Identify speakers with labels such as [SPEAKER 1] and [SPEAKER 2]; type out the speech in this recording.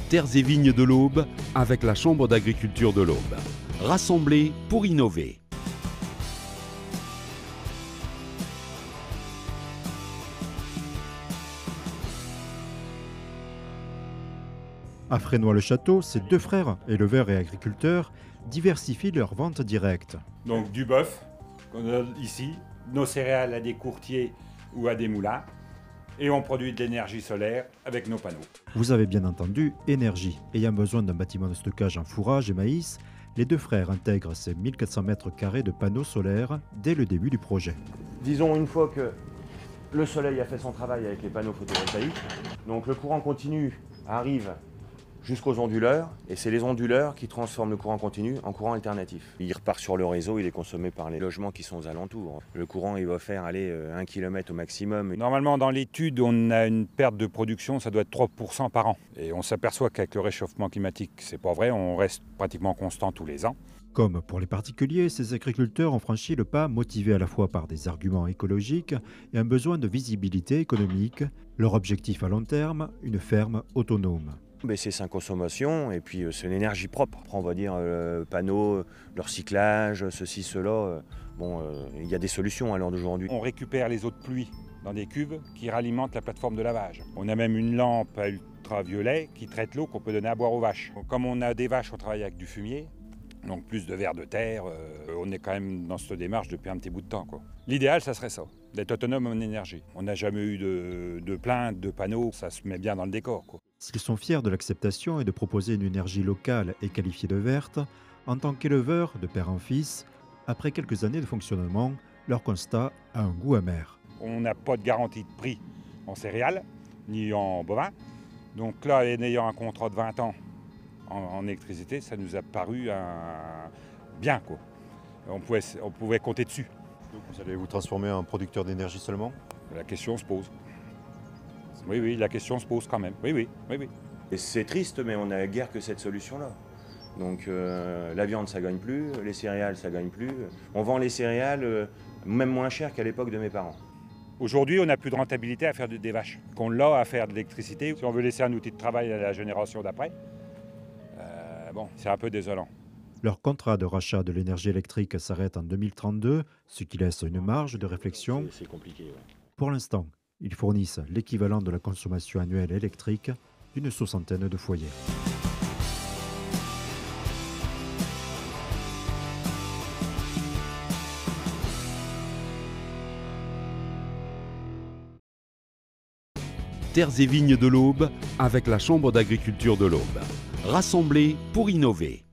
[SPEAKER 1] Terres et vignes de l'Aube avec la Chambre d'agriculture de l'Aube. Rassemblés pour innover.
[SPEAKER 2] À Frénois-le-Château, ces deux frères, éleveurs et agriculteurs, diversifient leurs ventes directes.
[SPEAKER 3] Donc du bœuf, qu'on a ici, nos céréales à des courtiers ou à des moulins, et on produit de l'énergie solaire avec nos panneaux.
[SPEAKER 2] Vous avez bien entendu, énergie. Ayant besoin d'un bâtiment de stockage en fourrage et maïs, les deux frères intègrent ces 1400 mètres carrés de panneaux solaires dès le début du projet.
[SPEAKER 4] Disons une fois que le soleil a fait son travail avec les panneaux photovoltaïques, donc le courant continu arrive jusqu'aux onduleurs, et c'est les onduleurs qui transforment le courant continu en courant alternatif. Il repart sur le réseau, il est consommé par les logements qui sont aux alentours. Le courant, il va faire aller 1 km au maximum.
[SPEAKER 3] Normalement, dans l'étude, on a une perte de production, ça doit être 3% par an. Et on s'aperçoit qu'avec le réchauffement climatique, c'est pas vrai, on reste pratiquement constant tous les ans.
[SPEAKER 2] Comme pour les particuliers, ces agriculteurs ont franchi le pas motivés à la fois par des arguments écologiques et un besoin de visibilité économique. Leur objectif à long terme, une ferme autonome.
[SPEAKER 4] C'est sans consommation et puis c'est une énergie propre. On va dire panneaux, le recyclage, ceci, cela. Il y a des solutions à l'heure d'aujourd'hui.
[SPEAKER 3] On récupère les eaux de pluie dans des cuves qui ralimentent la plateforme de lavage. On a même une lampe à ultraviolet qui traite l'eau qu'on peut donner à boire aux vaches. Comme on a des vaches, on travaille avec du fumier. Donc plus de vers de terre, on est quand même dans cette démarche depuis un petit bout de temps, quoi. L'idéal, ça serait ça, d'être autonome en énergie. On n'a jamais eu de plaintes, de panneaux, ça se met bien dans le décor, quoi.
[SPEAKER 2] S'ils sont fiers de l'acceptation et de proposer une énergie locale et qualifiée de verte, en tant qu'éleveurs de père en fils, après quelques années de fonctionnement, leur constat a un goût amer.
[SPEAKER 3] On n'a pas de garantie de prix en céréales, ni en bovins. Donc là, en ayant un contrat de 20 ans, en électricité, ça nous a paru bien, quoi. On pouvait compter dessus.
[SPEAKER 5] Donc vous allez vous transformer en producteur d'énergie seulement?
[SPEAKER 3] La question se pose. Oui, la question se pose quand même. Oui.
[SPEAKER 4] Et c'est triste, mais on n'a guère que cette solution-là. Donc la viande, ça gagne plus, les céréales, ça gagne plus. On vend les céréales même moins cher qu'à l'époque de mes parents.
[SPEAKER 3] Aujourd'hui, on n'a plus de rentabilité à faire des vaches. Qu'on l'a à faire de l'électricité. Si on veut laisser un outil de travail à la génération d'après, c'est un peu désolant.
[SPEAKER 2] Leur contrat de rachat de l'énergie électrique s'arrête en 2032, ce qui laisse une marge de réflexion.
[SPEAKER 4] C'est compliqué, ouais.
[SPEAKER 2] Pour l'instant, ils fournissent l'équivalent de la consommation annuelle électrique d'une 60aine de foyers.
[SPEAKER 1] Terres et vignes de l'Aube avec la Chambre d'agriculture de l'Aube. Rassemblés pour innover.